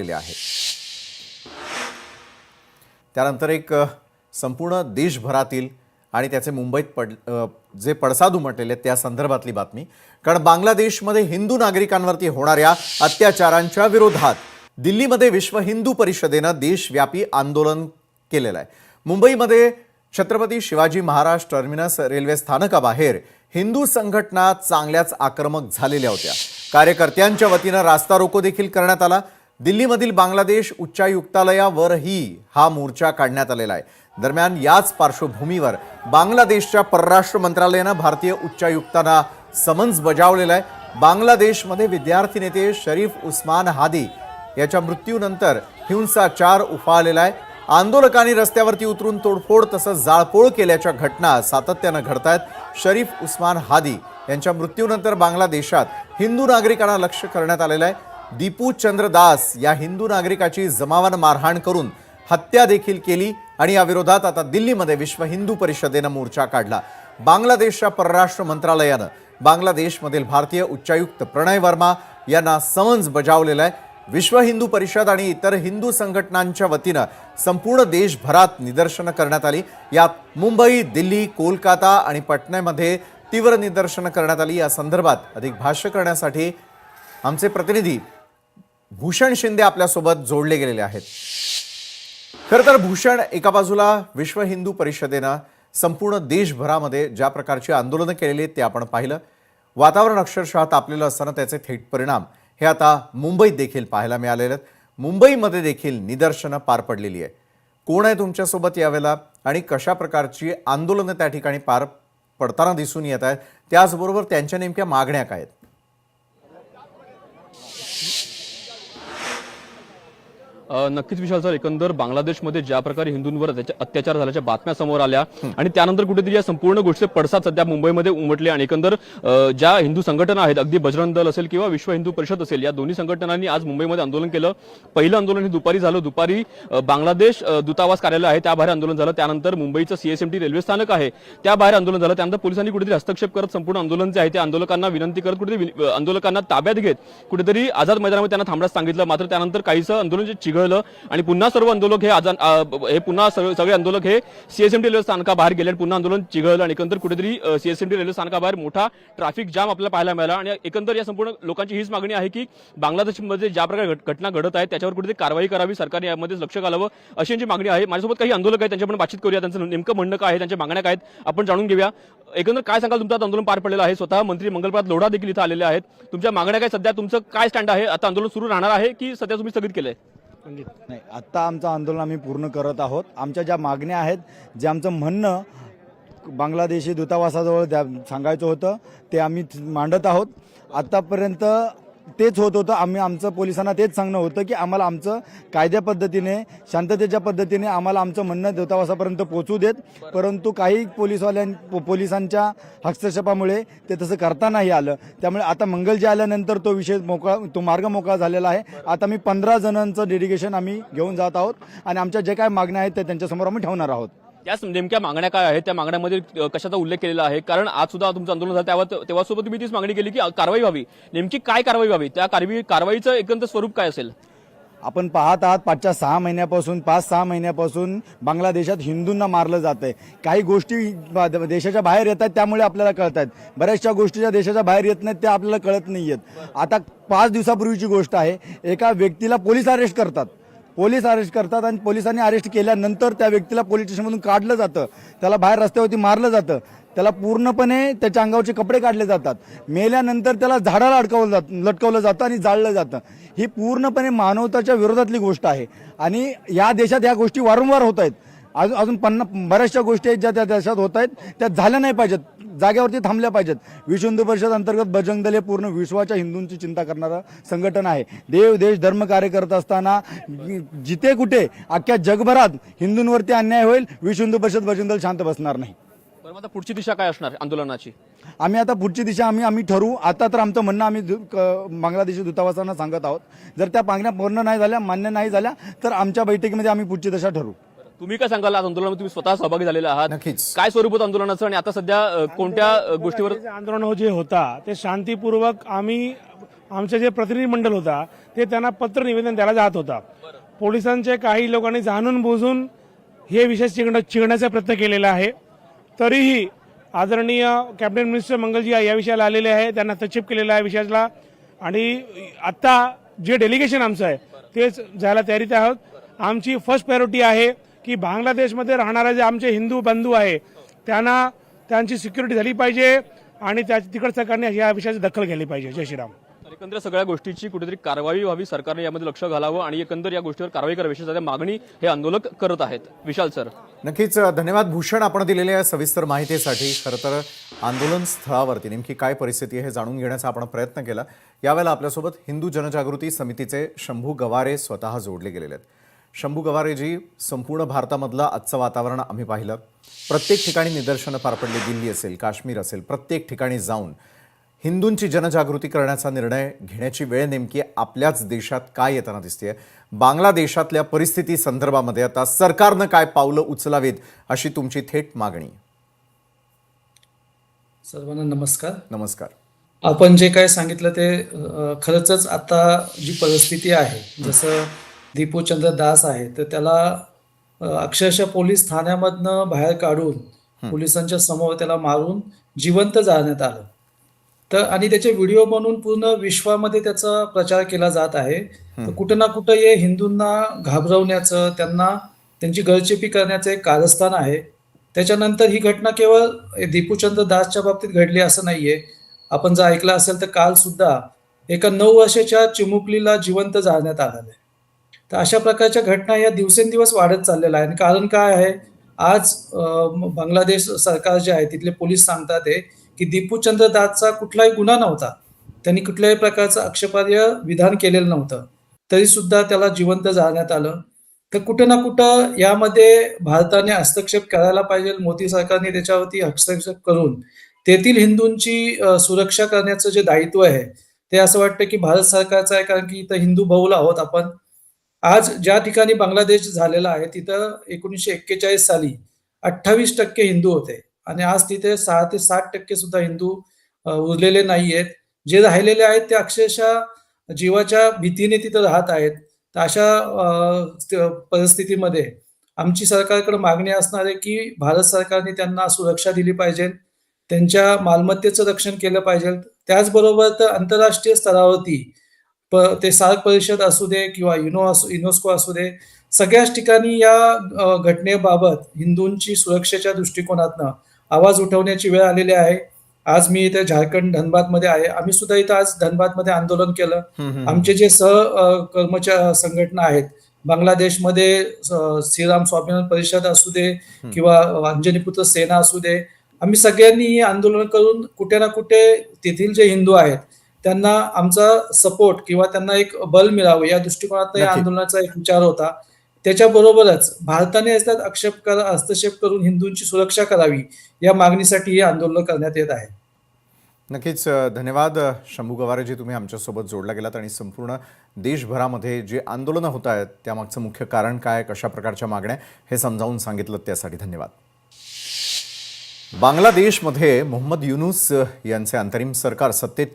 आहे। त्यानंतर एक संपूर्ण देशभरातील आणि त्याचे मुंबईत जे पडसाद उमटलेले त्या संदर्भातली बातमी। कारण बांगलादेशमध्ये हिंदू नागरिकांवरती होणाऱ्या अत्याचारांच्या विरोधात दिल्लीमध्ये विश्व हिंदू परिषदेने देशव्यापी आंदोलन केलेलं आहे। मुंबईमध्ये छत्रपती शिवाजी महाराज टर्मिनस रेल्वे स्थानकाबाहेर हिंदू संघटना चांगल्याच आक्रमक झालेल्या होत्या। कार्यकर्त्यांच्या वतीने रास्ता रोको देखील करण्यात आला। दिल्लीमधील बांगलादेश उच्चायुक्तालयावरही हा मोर्चा काढण्यात आलेला आहे। दरम्यान याच पार्श्वभूमीवर बांगलादेशच्या परराष्ट्र मंत्रालयाने भारतीय उच्चायुक्तांना समन्स बजावलेला आहे। बांगलादेशमध्ये विद्यार्थी नेते शरीफ उस्मान हादी याच्या मृत्यूनंतर हिंसाचार उफाळलेला आहे। आंदोलकांनी रस्त्यावरती उतरून तोडफोड तसंच जाळपोळ केल्याच्या घटना सातत्याने घडतायत। शरीफ उस्मान हादी यांच्या मृत्यूनंतर बांगलादेशात हिंदू नागरिकांना लक्ष्य करण्यात आलेलं आहे। दीपू चंद्र दास या हिंदू नागरिकाची जमावाने मारहाण करून हत्या देखील केली आणि या विरोधात आता दिल्लीमध्ये विश्व हिंदू परिषदेने मोर्चा काढला। बांगलादेशच्या परराष्ट्र मंत्रालयाने बांगलादेशमधील भारतीय उच्चायुक्त प्रणय वर्मा यांना समन्स बजावलेला आहे। विश्व हिंदू परिषद आणि इतर हिंदू संघटनांच्या वतीने संपूर्ण देशभरात निदर्शने करण्यात आली। यात मुंबई, दिल्ली, कोलकाता आणि पटण्यामध्ये तीव्र निदर्शने करण्यात आली। या संदर्भात अधिक भाष्य करण्यासाठी आमचे प्रतिनिधी भूषण शिंदे आपल्यासोबत जोडले गेलेले आहेत। खरं तर भूषण, एका बाजूला विश्व हिंदू परिषदेने संपूर्ण देशभरामध्ये ज्या प्रकारची आंदोलनं केलेली ते आपण पाहिलं। वातावरण अक्षरशः तापलेलं असताना त्याचे थेट परिणाम हे आता मुंबईत देखील पाहायला मिळालेले आहेत। मुंबईमध्ये देखील निदर्शनं पार पडलेली आहे। कोण आहे तुमच्यासोबत यावेळेला आणि कशा प्रकारची आंदोलनं त्या ठिकाणी पार पडताना दिसून येत आहेत, त्याचबरोबर त्यांच्या नेमक्या मागण्या काय आहेत? नक्कीच विशाल सर, एकंदर बांगलादेशमध्ये ज्या प्रकारे हिंदूंवर अत्याचार झाल्याच्या बातम्या समोर आल्या आणि त्यानंतर कुठेतरी या संपूर्ण गोष्टीचे पडसाद सध्या मुंबईमध्ये उमटले आणि एकंदर ज्या हिंदू संघटना आहेत, अगदी बजरंग दल असेल किंवा विश्व हिंदू परिषद असेल, या दोन्ही संघटनांनी आज मुंबईमध्ये आंदोलन केलं। पहिलं आंदोलन हे दुपारी झालं। दुपारी बांगलादेश दूतावास कार्यालय आहे त्याबाहेर आंदोलन झालं। त्यानंतर मुंबईचं CSMT रेल्वे स्थानक आहे त्याबाहेर आंदोलन झालं। त्यानंतर पोलिसांनी कुठेतरी हस्तक्षेप करत संपूर्ण आंदोलन जे आहे ते आंदोलकांना विनंती करत कुठेतरी आंदोलकांना ताब्यात घेत कुठेतरी आझाद मैदानामध्ये त्यांना थांबण्यास सांगितलं। मात्र त्यानंतर काहीसं आंदोलन जे चिघळलं आणि पुन्हा सर्व आंदोलक हे पुन्हा सगळे आंदोलक हे CSMT रेल्वे स्थानकाबाहेर गेले आणि पुन्हा आंदोलन चिघळलं आणि एकंदर कुठेतरी CSMT रेल्वे स्थानकाबाहेर मोठा ट्रॅफिक जाम आपल्याला पाहायला मिळाला। आणि एकंदर या संपूर्ण लोकांची हीच मागणी आहे की बांगलादेशमध्ये ज्या प्रकारे घटना घडत आहेत त्याच्यावर कुठेतरी कारवाई करावी, सरकारने यामध्ये लक्ष घालावं अशी यांची मागणी आहे। माझ्यासोबत काही आंदोलक आहेत, त्यांच्याकडून बातचीत करूया, त्यांचं नेमकं म्हणणं काय आहे, त्यांच्या मागण्या काय आहेत आपण जाणून घेऊया। एकंदर काय सांगाल, तुमचं आंदोलन पार पडलेलं आहे, स्वतः मंत्री मंगलप्रभात लोढा देखील इथं आलेले आहेत, तुमच्या मागण्या काय, सध्या तुमचं काय स्टँड आहे, आता आंदोलन सुरू राहणार आहे की सध्या तुम्ही स्थगित केलंय? नाही, आत्ता आमचं आंदोलन आम्ही पूर्ण करत आहोत। आमच्या ज्या मागण्या आहेत, जे आमचं म्हणणं बांगलादेशी दूतावासाजवळ सांगायचं होतं ते आम्ही मांडत आहोत। आत्तापर्यंत तेच होत होतं, आमचं पोलिसांना तेच सांगणं होतं की आम्हाला आमचं कायद्या पद्धतीने शांततेच्या पद्धतीने आम्हाला आमचं म्हणणं दूतावासापर्यंत पोहोचू देत, परंतु काही पोलिसांच्या हस्तक्षेपामुळे ते तसं करता नाही आलं। त्यामुळे आता मंगलजी आल्यानंतर तो विषय तो मार्ग मोकळा झालेला आहे। आता मी 15 जणांचं डेडिकेशन आम्ही घेऊन जात आहोत आणि आमच्या जे काय मागण्या आहेत ते त्यांच्यासमोर आम्ही ठेवणार आहोत। त्या नेमक्या मागण्या काय आहेत, त्या मागण्यामध्ये कशाचा उल्लेख केलेला आहे? कारण आज सुद्धा तुमचं आंदोलन झालं तेव्हा सोबत तुम्ही तीच मागणी केली की कारवाई व्हावी, नेमकी काय कारवाई व्हावी, त्या कारवाईचं एकंदर स्वरूप काय असेल? आपण पाहत आहात 5-6 महिन्यापासून बांगलादेशात हिंदूंना मारलं जातंय। काही गोष्टी देशाच्या बाहेर येत आहेत त्यामुळे आपल्याला कळत आहेत, बऱ्याचशा गोष्टी ज्या देशाच्या बाहेर येत नाहीत त्या आपल्याला कळत नाही आहेत। आता 5 दिवसापूर्वीची गोष्ट आहे, एका व्यक्तीला पोलीस अरेस्ट करतात आणि पोलिसांनी अरेस्ट केल्यानंतर त्या व्यक्तीला पोलीस स्टेशनमधून काढलं जातं, त्याला बाहेर रस्त्यावरती मारलं जातं, त्याला पूर्णपणे त्याच्या अंगावरचे कपडे काढले जातात, मेल्यानंतर त्याला झाडाला लटकवलं जातं आणि जाळलं जातं। ही पूर्णपणे मानवताच्या विरोधातली गोष्ट आहे आणि या देशात या गोष्टी वारंवार होत आहेत। अजून बऱ्याचशा गोष्टी आहेत ज्या त्या देशात होत आहेत, त्या झाल्या नाही पाहिजेत, जागेवरती थांबल्या पाहिजेत। विश्व हिंदू परिषद अंतर्गत बजरंग दल हे पूर्ण विश्वाच्या हिंदूंची चिंता करणारं संघटन आहे। देव देश धर्म कार्य करत असताना जिथे कुठे अख्ख्या जगभरात हिंदूंवरती अन्याय होईल, विश्व हिंदू परिषद बजरंग दल शांत बसणार नाही। पण आता पुढची दिशा काय असणार आंदोलनाची? आम्ही आता पुढची दिशा आम्ही ठरवू। आता तर आमचं म्हणणं आम्ही बांगलादेशी दूतावासांना सांगत आहोत, जर त्या मागण्या पूर्ण नाही झाल्या, मान्य नाही झाल्या तर आमच्या बैठकीमध्ये आम्ही पुढची दिशा ठरवू। तुम्ही काय सांगाल आज आंदोलनामध्ये तुम्ही स्वतः सहभागी झालेले आहात? नक्कीच. काय स्वरूप होतं आंदोलनाचं आणि आता सध्या कोणत्या गोष्टीवर जे आंदोलन जे होता ते शांतीपूर्वक आम्ही आमचे जे प्रतिनिधी मंडळ होता ते त्यांना पत्र निवेदन द्यायला जात होता. पोलिसांचे काही लोकांनी जाणून बुजून हे विषय चिघण्याचा प्रयत्न केलेला आहे. तरीही आदरणीय कॅबिनेट मिनिस्टर मंगलजी या विषयाला आलेले आहे, त्यांना हस्तक्षेप केलेला आहे विषयाला. आणि आता जे डेलिगेशन आमचं आहे तेच जायला तयारीत आहोत. आमची फर्स्ट प्रायोरिटी आहे की बांगलादेशमध्ये राहणारे जे आमचे हिंदू बंधू आहे त्यांना त्यांची सिक्युरिटी झाली पाहिजे आणि तिकडच्या सरकारने या विषयाची दखल घ्यायला पाहिजे. जय श्रीराम. एकंदर सगळ्या गोष्टीची कुठेतरी कारवाई व्हावी, सरकारने यामध्ये लक्ष घालावं आणि एकंदर या गोष्टीवर कारवाई करावी अशी सध्या मागणी हे आंदोलक करत आहेत. विशाल सर. नक्कीच धन्यवाद भूषण, आपण दिलेल्या सविस्तर माहितीसाठी. खरं तर आंदोलन स्थळावरती नेमकी काय परिस्थिती आहे हे जाणून घेण्याचा आपण प्रयत्न केला. यावेळेला आपल्यासोबत हिंदू जनजागृती समितीचे शंभू गवारे स्वतः जोडले गेलेले आहेत. शंभू गवारेजी, संपूर्ण भारतामधलं आजचं वातावरण आम्ही पाहिलं. प्रत्येक ठिकाणी निदर्शनं पार पडली. दिल्ली असेल, काश्मीर असेल, प्रत्येक ठिकाणी जाऊन हिंदूंची जनजागृती करण्याचा निर्णय घेण्याची वेळ नेमकी आपल्याच देशात काय येताना दिसते. बांगलादेशातल्या परिस्थिती संदर्भामध्ये आता सरकारनं काय पावलं उचलावीत अशी तुमची थेट मागणी. सर्वांना नमस्कार. नमस्कार. आपण जे काय सांगितलं ते खरंच आता जी परिस्थिती आहे, जसं दीपूचंद्र दास आहे तर त्याला अक्षरशः पोलीस ठाण्यामधनं बाहेर काढून पोलिसांच्या समोर त्याला मारून जिवंत जाळण्यात आलं. तर आणि त्याचे व्हिडिओ बनवून पूर्ण विश्वामध्ये त्याचा प्रचार केला जात आहे. तर कुठं ना कुठं हे हिंदूंना घाबरवण्याचं, त्यांची गळचेपी करण्याचं एक कारस्थान आहे. त्याच्यानंतर ही घटना केवळ दीपूचंद्र दासच्या बाबतीत घडली असं नाहीये. आपण जर ऐकलं असेल तर काल सुद्धा एका 9 वर्षाच्या चिमुकलीला जिवंत जाळण्यात आलेलं आहे. तर अशा प्रकारच्या घटना या दिवसेंदिवस वाढत चाललेल्या आहे. आणि कारण काय आहे, आज बांगलादेश सरकार जे आहे तिथले पोलीस सांगतात आहे की दीपूचंद्र दासचा कुठलाही गुन्हा नव्हता, त्यांनी कुठल्याही प्रकारचं आक्षेपार्ह विधान केलेलं नव्हतं, तरी सुद्धा त्याला जिवंत जाळण्यात आलं. तर कुठं ना कुठं यामध्ये भारताने हस्तक्षेप करायला पाहिजे. मोदी सरकारने त्याच्यावरती हस्तक्षेप करून तेथील हिंदूंची सुरक्षा करण्याचं जे दायित्व आहे ते असं वाटतं की भारत सरकारचं आहे, कारण की इथं हिंदू बहुल आहोत आपण. आज ज्या ठिकाणी बांगलादेश झालेला आहे तिथं 1941 साली 28% हिंदू होते आणि आज तिथे 6 ते 7% सुद्धा हिंदू उरलेले नाहीयेत. जे राहिलेले आहेत ते अक्षरशः जीवाच्या भीतीने तिथं राहत आहेत. तर अशा परिस्थितीमध्ये आमची सरकारकडे मागणी असणार आहे की भारत सरकारने त्यांना सुरक्षा दिली पाहिजे, त्यांच्या मालमत्तेचं रक्षण केलं पाहिजे. त्याचबरोबर तर आंतरराष्ट्रीय स्तरावरती ते सार्क परिषद असू दे किंवा युनेस्को असू दे, सगळ्याच ठिकाणी या घटनेबाबत हिंदूंची सुरक्षेच्या दृष्टिकोनातनं आवाज उठवण्याची वेळ आलेली आहे. आज मी इथे झारखंड धनबादमध्ये आहे. आम्ही सुद्धा इथं आज धनबादमध्ये आंदोलन केलं. आमचे जे सहकर्मचारी संघटना आहेत बांगलादेशमध्ये, श्रीराम स्वाभिमान परिषद असू दे किंवा अंजनीपुत्र सेना असू दे, आम्ही सगळ्यांनी हे आंदोलन करून कुठे ना कुठे तेथील जे हिंदू आहेत त्यांना आमचा सपोर्ट किंवा त्यांना एक बल मिळावं या दृष्टिकोनात या आंदोलनाचा एक विचार होता. त्याच्याबरोबरच भारताने याच्यात हस्तक्षेप करून हिंदूंची सुरक्षा करावी या मागणीसाठी हे आंदोलन करण्यात येत आहे. नक्कीच धन्यवाद शंभू गवारेजी, तुम्ही आमच्यासोबत जोडला गेलात आणि संपूर्ण देशभरामध्ये जे आंदोलनं होत आहेत त्यामागचं मुख्य कारण काय, कशा प्रकारच्या मागण्या हे समजावून सांगितलं त्यासाठी धन्यवाद. बांगलादेशमध्ये मोहम्मद युनूस यांचे अंतरिम सरकार सत्तेत